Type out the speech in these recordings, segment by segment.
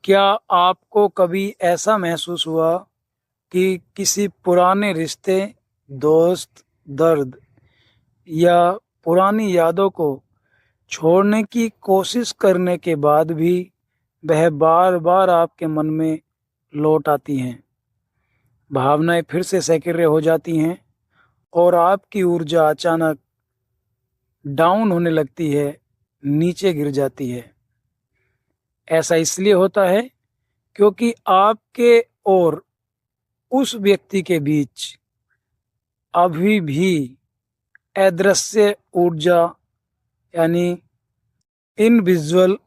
क्या आपको कभी ऐसा महसूस हुआ कि किसी पुराने रिश्ते, दोस्त, दर्द या पुरानी यादों को छोड़ने की कोशिश करने के बाद भी वह बार-बार आपके मन में लौट आती हैं? भावनाएं फिर से सक्रिय हो जाती हैं और आपकी ऊर्जा अचानक डाउन होने लगती है, नीचे गिर जाती है। ऐसा इसलिए होता है क्योंकि आपके और उस व्यक्ति के बीच अभी भी अदृश्य ऊर्जा यानी इनविजुअल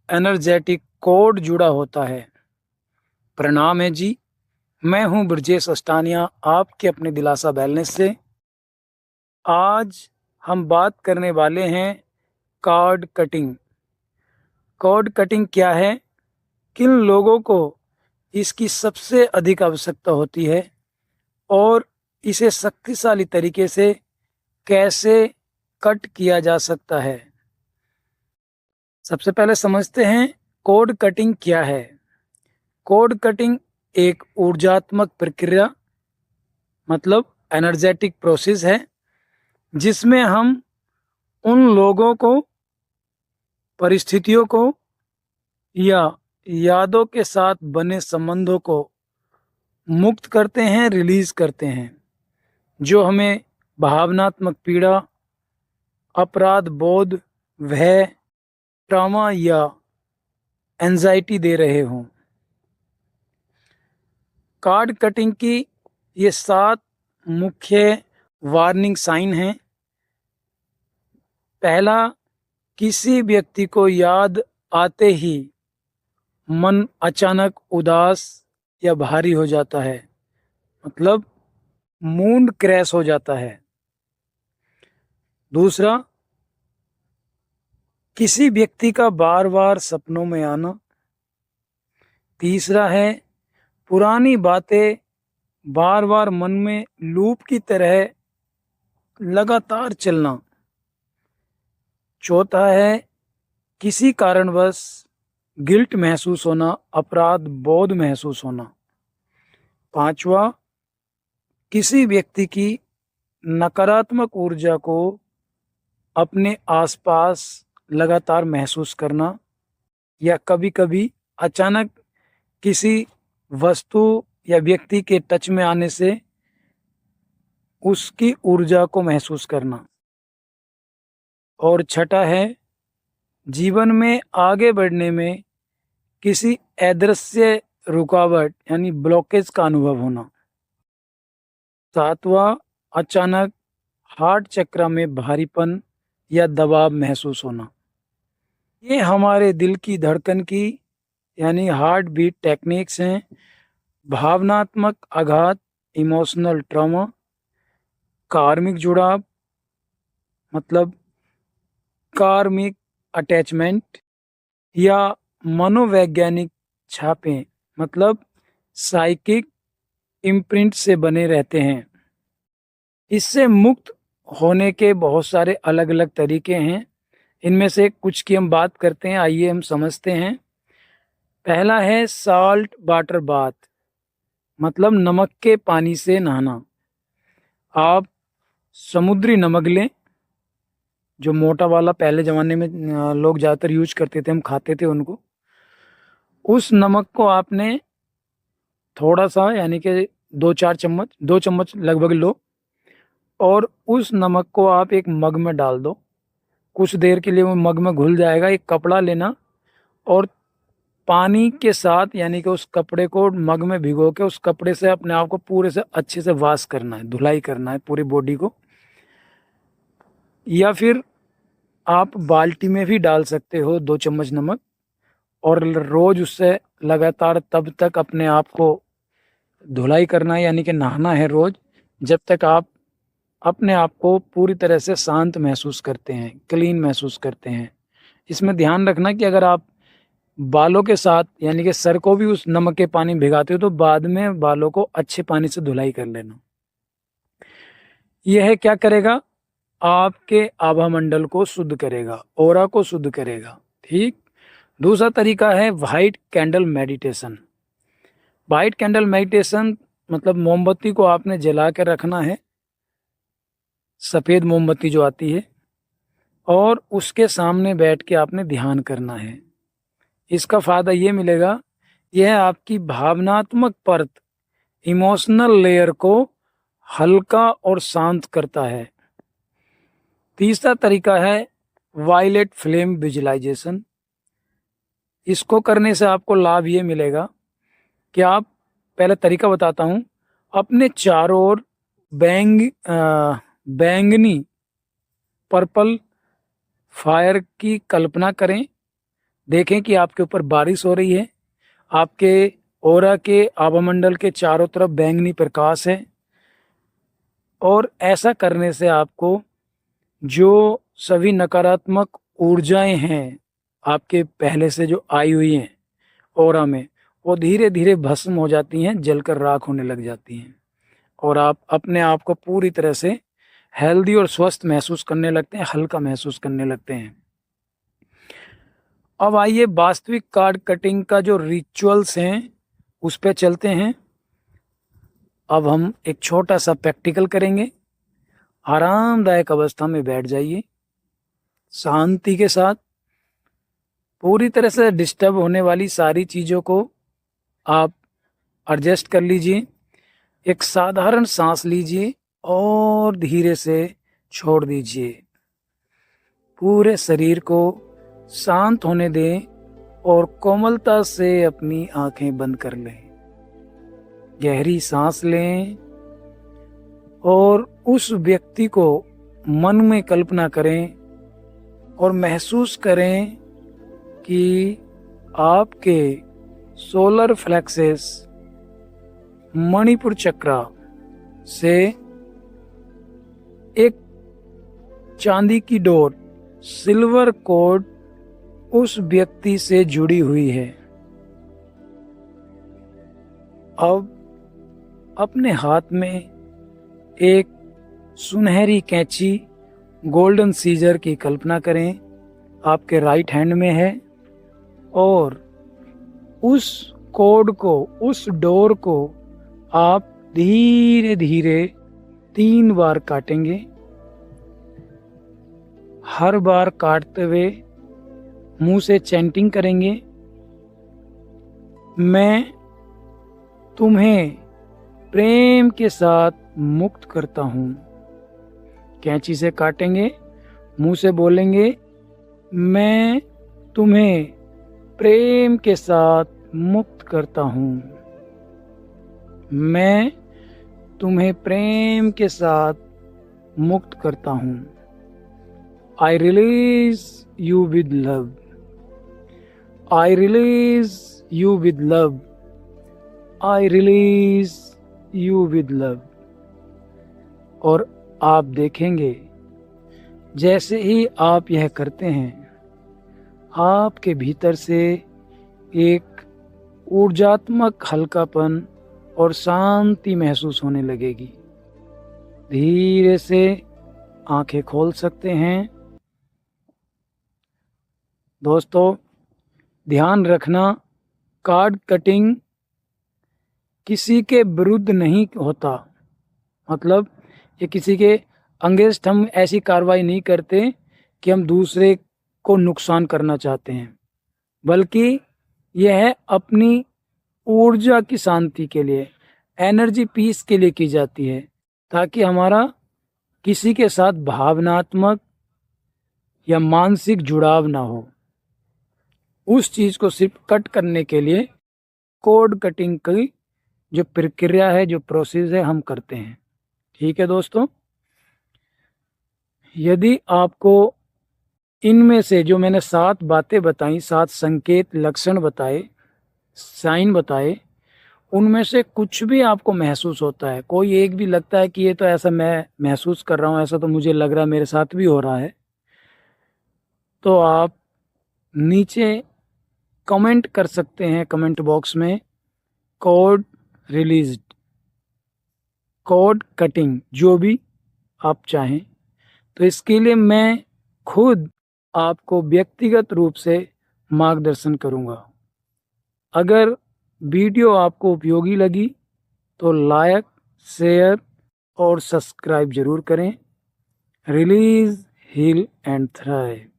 एनर्जेटिक कोड जुड़ा होता है। प्रणाम है जी, मैं हूं ब्रजेश अस्टानिया, आपके अपने दिलासा वेलनेस से। आज हम बात करने वाले हैं कार्ड कटिंग। कार्ड कटिंग क्या है, किन लोगों को इसकी सबसे अधिक आवश्यकता होती है और इसे शक्तिशाली तरीके से कैसे कट किया जा सकता है। सबसे पहले समझते हैं कोड कटिंग क्या है। कोड कटिंग एक ऊर्जात्मक प्रक्रिया मतलब एनर्जेटिक प्रोसेस है जिसमें हम उन लोगों को, परिस्थितियों को या यादों के साथ बने संबंधों को मुक्त करते हैं, रिलीज करते हैं, जो हमें भावनात्मक पीड़ा, अपराध बोध, भय, ट्रॉमा या एंजाइटी दे रहे हों। कार्ड कटिंग की ये 7 मुख्य वार्निंग साइन हैं। पहला, किसी व्यक्ति को याद आते ही मन अचानक उदास या भारी हो जाता है, मतलब मूड क्रैश हो जाता है। दूसरा, किसी व्यक्ति का बार बार सपनों में आना। तीसरा है पुरानी बातें बार बार मन में लूप की तरह लगातार चलना। चौथा है किसी कारणवश गिल्ट महसूस होना, अपराध बोध महसूस होना। पांचवा, किसी व्यक्ति की नकारात्मक ऊर्जा को अपने आसपास लगातार महसूस करना या कभी-कभी अचानक किसी वस्तु या व्यक्ति के टच में आने से उसकी ऊर्जा को महसूस करना। और छठा है जीवन में आगे बढ़ने में किसी अदृश्य रुकावट यानी ब्लॉकेज का अनुभव होना। सातवां, अचानक हार्ट चक्र में भारीपन या दबाव महसूस होना। ये हमारे दिल की धड़कन की यानी हार्ट बीट टेक्निक्स हैं। भावनात्मक आघात, इमोशनल ट्रॉमा, कार्मिक जुड़ाव मतलब कार्मिक अटैचमेंट या मनोवैज्ञानिक छापें मतलब साइकिक इम्प्रिंट से बने रहते हैं। इससे मुक्त होने के बहुत सारे अलग अलग तरीके हैं। इनमें से कुछ की हम बात करते हैं, आइए हम समझते हैं। पहला है साल्ट वाटर बाथ मतलब नमक के पानी से नहाना। आप समुद्री नमक लें, जो मोटा वाला पहले ज़माने में लोग ज़्यादातर यूज करते थे, हम खाते थे उनको। उस नमक को आपने थोड़ा सा यानी कि 2-4 चम्मच, 2 चम्मच लगभग लो और उस नमक को आप एक मग में डाल दो। कुछ देर के लिए वो मग में घुल जाएगा। एक कपड़ा लेना और पानी के साथ यानी कि उस कपड़े को मग में भिगो के उस कपड़े से अपने आप को पूरे से अच्छे से वॉश करना है, धुलाई करना है पूरी बॉडी को। या फिर आप बाल्टी में भी डाल सकते हो 2 चम्मच नमक और रोज़ उससे लगातार तब तक अपने आप को धुलाई करना है यानी कि नहाना है रोज़, जब तक आप अपने आप को पूरी तरह से शांत महसूस करते हैं, क्लीन महसूस करते हैं। इसमें ध्यान रखना कि अगर आप बालों के साथ यानी कि सर को भी उस नमक के पानी में भिगाते हो तो बाद में बालों को अच्छे पानी से धुलाई कर लेना। यह क्या करेगा, आपके आभा मंडल को शुद्ध करेगा, ऑरा को शुद्ध करेगा। ठीक। दूसरा तरीका है white candle meditation. White candle meditation मतलब मोमबत्ती को आपने जला के रखना है, सफ़ेद मोमबत्ती जो आती है, और उसके सामने बैठ के आपने ध्यान करना है। इसका फ़ायदा ये मिलेगा, यह आपकी भावनात्मक परत, इमोशनल लेयर को हल्का और शांत करता है। तीसरा तरीका है वायलेट फ्लेम विजुलाइजेशन। इसको करने से आपको लाभ ये मिलेगा कि आप, पहले तरीका बताता हूँ, अपने चारों ओर बैंगनी पर्पल फायर की कल्पना करें। देखें कि आपके ऊपर बारिश हो रही है, आपके ओरा के आभामंडल के चारों तरफ बैंगनी प्रकाश है, और ऐसा करने से आपको जो सभी नकारात्मक ऊर्जाएं हैं आपके पहले से जो आई हुई हैं ओरा में, वो धीरे धीरे भस्म हो जाती हैं, जलकर राख होने लग जाती हैं, और आप अपने आप को पूरी तरह से हेल्दी और स्वस्थ महसूस करने लगते हैं, हल्का महसूस करने लगते हैं। अब आइए वास्तविक कार्ड कटिंग का जो रिचुअल्स हैं उस पे चलते हैं। अब हम एक छोटा सा प्रैक्टिकल करेंगे। आरामदायक अवस्था में बैठ जाइए, शांति के साथ। पूरी तरह से डिस्टर्ब होने वाली सारी चीज़ों को आप एडजस्ट कर लीजिए। एक साधारण सांस लीजिए और धीरे से छोड़ दीजिए। पूरे शरीर को शांत होने दें और कोमलता से अपनी आंखें बंद कर लें। गहरी सांस लें और उस व्यक्ति को मन में कल्पना करें और महसूस करें कि आपके सोलर फ्लेक्सेस मणिपुर चक्र से एक चांदी की डोर, सिल्वर कॉर्ड उस व्यक्ति से जुड़ी हुई है। अब अपने हाथ में एक सुनहरी कैंची, गोल्डन सीजर की कल्पना करें, आपके राइट हैंड में है, और उस कॉर्ड को, उस डोर को आप धीरे धीरे 3 बार काटेंगे। हर बार काटते हुए मुंह से चैंटिंग करेंगे, मैं तुम्हें प्रेम के साथ मुक्त करता हूँ। कैंची से काटेंगे, मुंह से बोलेंगे, मैं तुम्हें प्रेम के साथ मुक्त करता हूँ। मैं तुम्हें प्रेम के साथ मुक्त करता हूँ। I release you with love. I release you with love. I release you with love. और आप देखेंगे जैसे ही आप यह करते हैं, आपके भीतर से एक ऊर्जात्मक हल्कापन और शांति महसूस होने लगेगी। धीरे से आंखें खोल सकते हैं। दोस्तों, ध्यान रखना, कार्ड कटिंग किसी के विरुद्ध नहीं होता। मतलब ये किसी के अगेंस्ट हम ऐसी कार्रवाई नहीं करते कि हम दूसरे को नुकसान करना चाहते हैं, बल्कि यह है अपनी ऊर्जा की शांति के लिए, एनर्जी पीस के लिए की जाती है, ताकि हमारा किसी के साथ भावनात्मक या मानसिक जुड़ाव ना हो। उस चीज़ को सिर्फ कट करने के लिए कोड कटिंग की जो प्रक्रिया है, जो प्रोसेस है, हम करते हैं। ठीक है दोस्तों, यदि आपको इनमें से जो मैंने 7 बातें बताई, 7 संकेत, लक्षण बताए, साइन बताए, उनमें से कुछ भी आपको महसूस होता है, कोई एक भी लगता है कि ये तो ऐसा मैं महसूस कर रहा हूँ, ऐसा तो मुझे लग रहा है मेरे साथ भी हो रहा है, तो आप नीचे कमेंट कर सकते हैं, कमेंट बॉक्स में कोड रिलीज्ड, कोड कटिंग, जो भी आप चाहें। तो इसके लिए मैं खुद आपको व्यक्तिगत रूप से मार्गदर्शन करूँगा। अगर वीडियो आपको उपयोगी लगी तो लाइक, शेयर और सब्सक्राइब ज़रूर करें। Release, heal and thrive.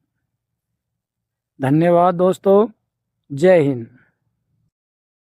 धन्यवाद दोस्तों। जय हिंद।